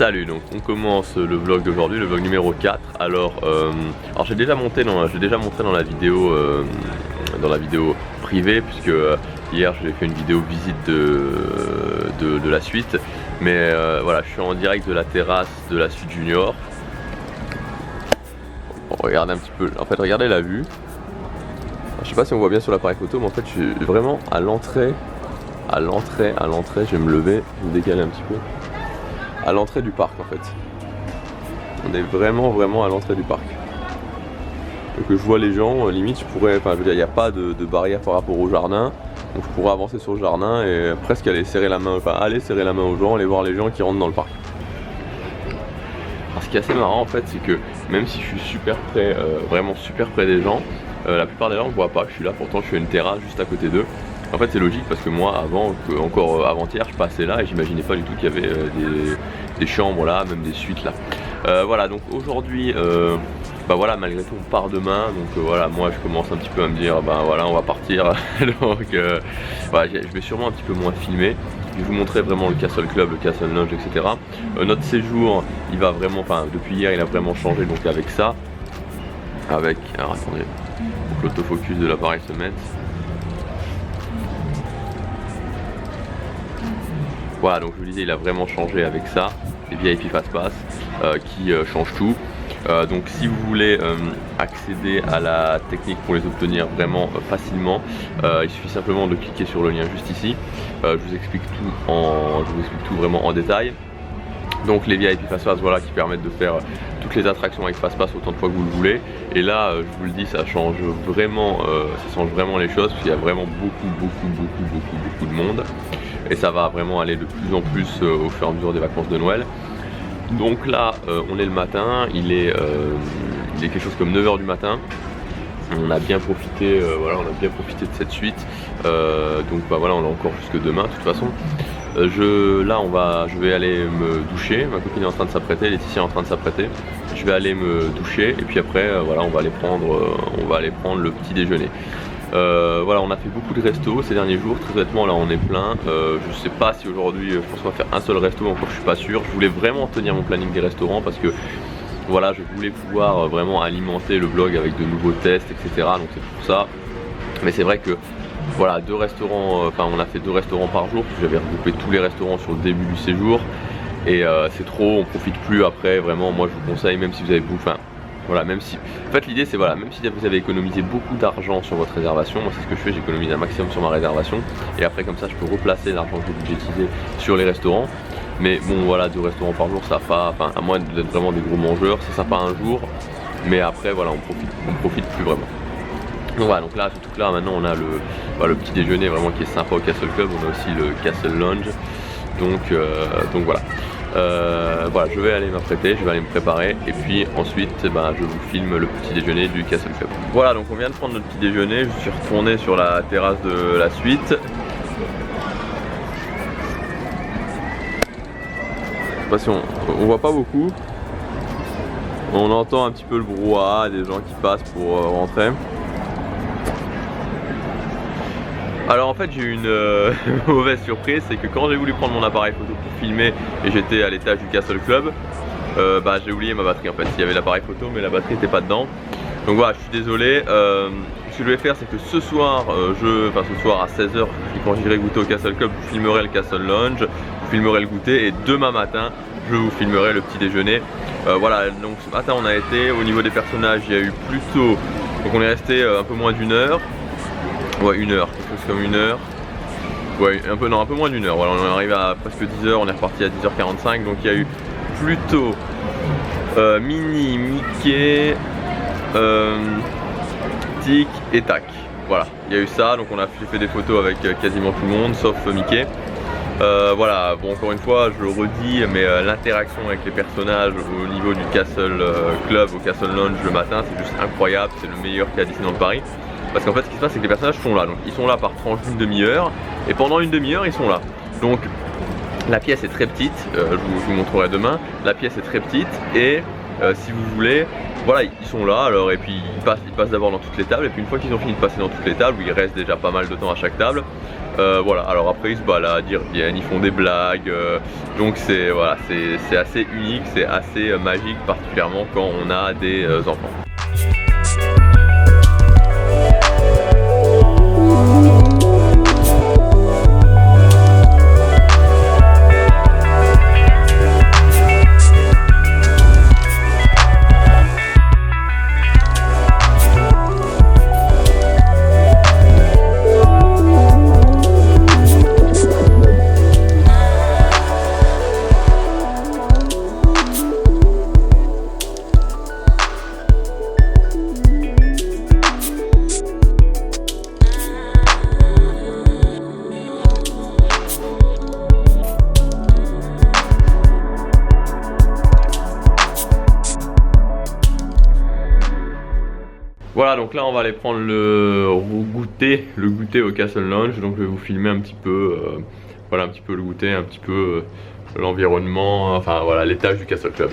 Salut, donc on commence le vlog d'aujourd'hui, le vlog numéro 4. Alors j'ai déjà montré dans la vidéo privée, puisque hier j'ai fait une vidéo visite de la suite. Mais voilà, je suis en direct de la terrasse de la suite junior. Bon, regardez un petit peu, en fait regardez la vue. Je sais pas si on voit bien sur l'appareil photo, mais en fait je suis vraiment à l'entrée, je vais me lever, je vais me décaler un petit peu. À l'entrée du parc en fait. On est vraiment à l'entrée du parc. Donc je vois les gens, limite je pourrais, enfin je veux dire, il n'y a pas de barrière par rapport au jardin. Donc je pourrais avancer sur le jardin et presque aller serrer la main aux gens, aller voir les gens qui rentrent dans le parc. Alors, ce qui est assez marrant en fait, c'est que même si je suis super près, vraiment super près des gens, la plupart des gens ne me voient pas que je suis là, pourtant je suis à une terrasse juste à côté d'eux. En fait c'est logique parce que moi encore avant-hier je passais là et j'imaginais pas du tout qu'il y avait des chambres là, même des suites là. Voilà, donc aujourd'hui voilà, malgré tout on part demain, donc voilà, moi je commence un petit peu à me dire voilà, on va partir. Donc voilà, je vais sûrement un petit peu moins filmer. Je vais vous montrer vraiment le Castle Club, le Castle Lounge, etc. Notre séjour, il va vraiment, enfin depuis hier il a vraiment changé, donc avec ça, alors attendez, faut que l'autofocus de l'appareil se mette. Voilà, donc je vous disais, il a vraiment changé avec ça, les VIP Fastpass qui changent tout. Donc si vous voulez accéder à la technique pour les obtenir vraiment facilement, il suffit simplement de cliquer sur le lien juste ici. Je vous explique tout vraiment en détail. Donc les VIP Fastpass, voilà, qui permettent de faire toutes les attractions avec Fastpass autant de fois que vous le voulez. Et là, je vous le dis, ça change vraiment les choses, parce qu'il y a vraiment beaucoup de monde. Et ça va vraiment aller de plus en plus au fur et à mesure des vacances de Noël. Donc là, on est le matin, il est quelque chose comme 9 h du matin. On a bien profité, voilà, on a bien profité de cette suite. Donc voilà, on a encore jusque demain de toute façon. Je vais aller me doucher. Ma copine est en train de s'apprêter, Laetitia est en train de s'apprêter. Je vais aller me doucher et puis après, voilà, on va aller prendre le petit déjeuner. Voilà, on a fait beaucoup de restos ces derniers jours, très honnêtement là on est plein. Je sais pas si aujourd'hui, je pense qu'on va faire un seul resto, encore je suis pas sûr. Je voulais vraiment tenir mon planning des restaurants parce que voilà, je voulais pouvoir vraiment alimenter le blog avec de nouveaux tests, etc. Donc c'est pour ça. Mais c'est vrai que voilà, on a fait 2 restaurants par jour, parce que j'avais regroupé tous les restaurants sur le début du séjour. Et c'est trop, on profite plus après, vraiment moi je vous conseille, même si vous avez voilà, même si, en fait l'idée c'est voilà, même si vous avez économisé beaucoup d'argent sur votre réservation, moi c'est ce que je fais, j'économise un maximum sur ma réservation et après comme ça je peux replacer l'argent que j'ai budgétisé sur les restaurants. Mais bon voilà, 2 restaurants par jour ça pas, à moins d'être vraiment des gros mangeurs, c'est sympa un jour, mais après voilà on profite plus vraiment. Donc voilà, donc là surtout que là maintenant on a le petit déjeuner vraiment qui est sympa au Castle Club, on a aussi le Castle Lounge, donc voilà. Voilà, je vais aller m'apprêter, je vais aller me préparer et puis ensuite je vous filme le petit déjeuner du Castle Club. Voilà, donc on vient de prendre notre petit déjeuner, je suis retourné sur la terrasse de la suite. Je sais pas si on voit pas beaucoup, on entend un petit peu le brouhaha, des gens qui passent pour rentrer. Alors en fait j'ai eu une mauvaise surprise, c'est que quand j'ai voulu prendre mon appareil photo pour filmer et j'étais à l'étage du Castle Club, j'ai oublié ma batterie en fait. Il y avait l'appareil photo mais la batterie n'était pas dedans. Donc voilà, je suis désolé. Ce que je vais faire c'est que ce soir, ce soir à 16 h, quand j'irai goûter au Castle Club, je filmerai le Castle Lounge, je filmerai le goûter et demain matin je vous filmerai le petit déjeuner. Voilà, donc ce matin on a été, au niveau des personnages il y a eu plutôt, donc on est resté un peu moins d'1 heure. Ouais, 1 heure, quelque chose comme 1 heure. Ouais, un peu moins d'1 heure. Voilà, on est arrivé à presque 10 h, on est reparti à 10 h 45. Donc il y a eu plutôt Minnie, Mickey, Tic et Tac. Voilà, il y a eu ça. Donc j'ai fait des photos avec quasiment tout le monde sauf Mickey. Voilà, bon encore une fois je le redis, mais l'interaction avec les personnages au niveau du Castle Club, au Castle Lounge le matin, c'est juste incroyable, c'est le meilleur qu'il y a Disneyland Paris. Parce qu'en fait ce qui se passe c'est que les personnages sont là, donc ils sont là par tranche d'une demi-heure et pendant une demi-heure ils sont là. Donc la pièce est très petite, je vous montrerai demain, la pièce est très petite et si vous voulez, voilà ils sont là alors et puis ils passent d'abord dans toutes les tables et puis une fois qu'ils ont fini de passer dans toutes les tables, où ils restent déjà pas mal de temps à chaque table, Voilà, alors après ils se baladent, ils reviennent, ils font des blagues, donc c'est voilà, c'est assez unique, c'est assez magique, particulièrement quand on a des enfants. Voilà, donc là on va aller prendre le goûter au Castle Lounge. Donc je vais vous filmer un petit peu, voilà, un petit peu le goûter, un petit peu l'environnement, enfin voilà, l'étage du Castle Club.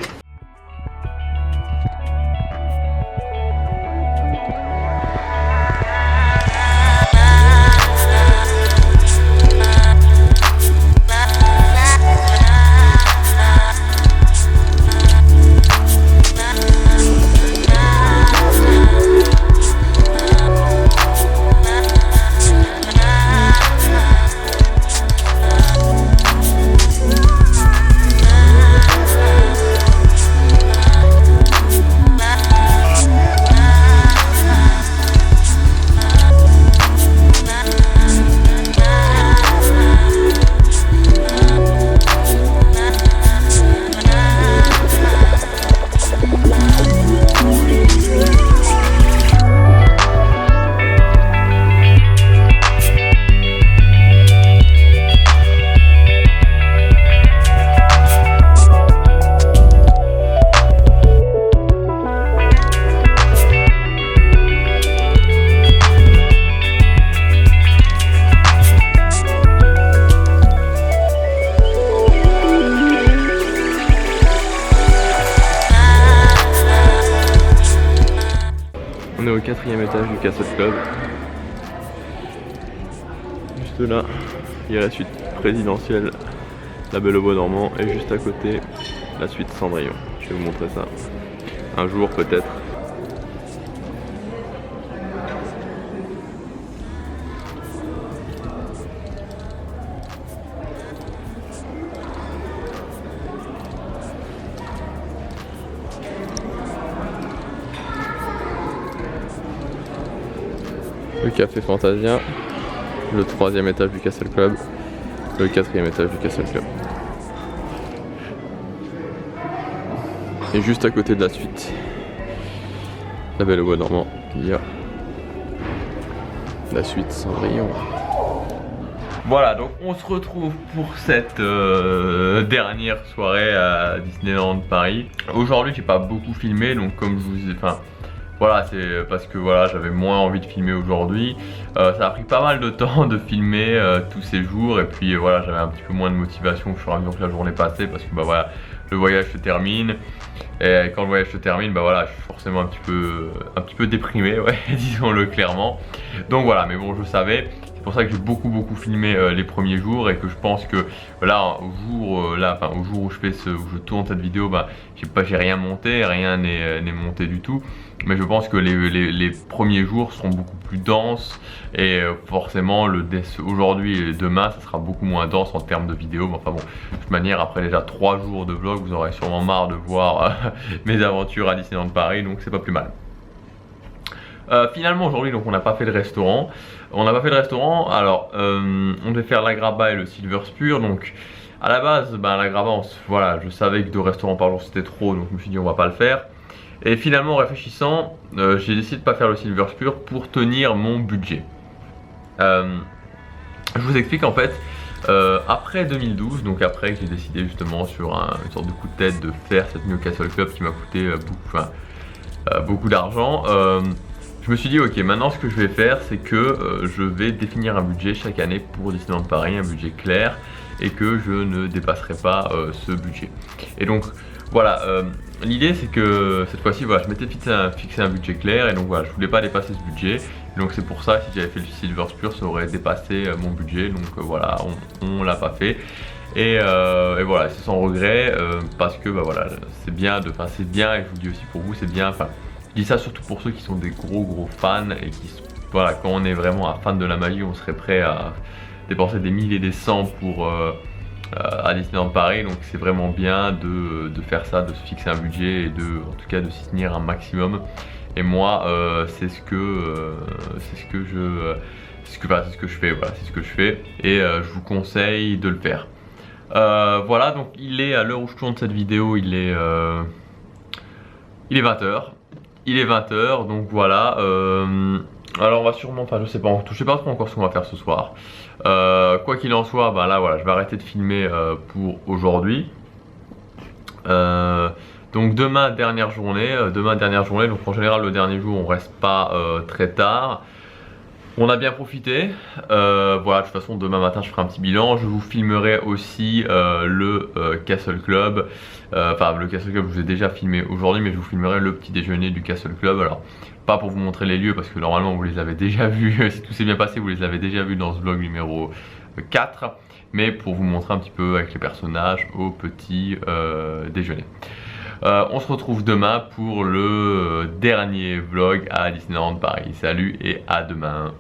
On est au 4e étage du Castle Club. Juste là, il y a la suite présidentielle, la Belle au Bois dormant, et juste à côté, la suite Cendrillon. Je vais vous montrer ça un jour peut-être. Le café Fantasia, le 3e étage du Castle Club, le 4e étage du Castle Club. Et juste à côté de la suite, la Belle au Bois dormant, il y a la suite Cendrillon. Voilà, donc on se retrouve pour cette dernière soirée à Disneyland Paris. Aujourd'hui j'ai pas beaucoup filmé, donc comme je vous ai... Voilà, c'est parce que voilà, j'avais moins envie de filmer aujourd'hui. Ça a pris pas mal de temps de filmer tous ces jours, et puis voilà, j'avais un petit peu moins de motivation au fur et à mesure que la journée passait, parce que bah voilà, le voyage se termine, et quand le voyage se termine, bah voilà, je suis forcément un petit peu déprimé, ouais, disons-le clairement. Donc voilà, mais bon, je savais. C'est pour ça que j'ai beaucoup filmé les premiers jours, et que je pense que là, au jour où je tourne cette vidéo, bah j'ai rien monté, rien n'est monté du tout. Mais je pense que les premiers jours seront beaucoup plus denses, et forcément aujourd'hui et demain ça sera beaucoup moins dense en termes de vidéos. Mais enfin bon, de toute manière, après déjà 3 jours de vlog, vous aurez sûrement marre de voir mes aventures à Disneyland Paris, donc c'est pas plus mal. Finalement aujourd'hui, donc on n'a pas fait de restaurant. Alors on devait faire l'Agraba et le Silver Spur. Donc à la base, l'Agraba, voilà, je savais que 2 restaurants par jour c'était trop, donc je me suis dit on va pas le faire. Et finalement, en réfléchissant, j'ai décidé de pas faire le Silver Spur pour tenir mon budget. Je vous explique en fait. Après 2012, donc après que j'ai décidé justement sur une sorte de coup de tête de faire cette nuit au Castle Club qui m'a coûté beaucoup d'argent, je me suis dit ok, maintenant ce que je vais faire, c'est que je vais définir un budget chaque année pour Disneyland Paris, un budget clair, et que je ne dépasserai pas ce budget. Et donc voilà, l'idée c'est que cette fois-ci voilà, je m'étais fixé un budget clair et donc voilà, je voulais pas dépasser ce budget. Et donc c'est pour ça que si j'avais fait le Silver Spur, ça aurait dépassé mon budget. Donc voilà, on l'a pas fait. Et voilà, c'est sans regret parce que bah voilà, c'est bien c'est bien, et je vous le dis aussi pour vous, c'est bien. Enfin, je dis ça surtout pour ceux qui sont des gros fans et qui voilà, quand on est vraiment un fan de la magie, on serait prêt à dépenser des milliers et des cents pour à Disneyland Paris. Donc c'est vraiment bien de faire ça, de se fixer un budget et en tout cas de s'y tenir un maximum. Et moi c'est ce que je fais, voilà, c'est ce que je fais et je vous conseille de le faire. Voilà, donc il est à l'heure où je tourne cette vidéo, il est 20h. Il est 20h, donc voilà. Alors on va sûrement, enfin je sais pas trop encore ce qu'on va faire ce soir. Quoi qu'il en soit, bah là voilà, je vais arrêter de filmer pour aujourd'hui. Donc demain dernière journée, donc en général le dernier jour on reste pas très tard. On a bien profité, voilà, de toute façon demain matin je ferai un petit bilan, je vous filmerai aussi le Castle Club, enfin le Castle Club je vous ai déjà filmé aujourd'hui, mais je vous filmerai le petit déjeuner du Castle Club. Alors pas pour vous montrer les lieux parce que normalement vous les avez déjà vus, si tout s'est bien passé vous les avez déjà vus dans ce vlog numéro 4, mais pour vous montrer un petit peu avec les personnages au petit déjeuner. On se retrouve demain pour le dernier vlog à Disneyland Paris. Salut et à demain.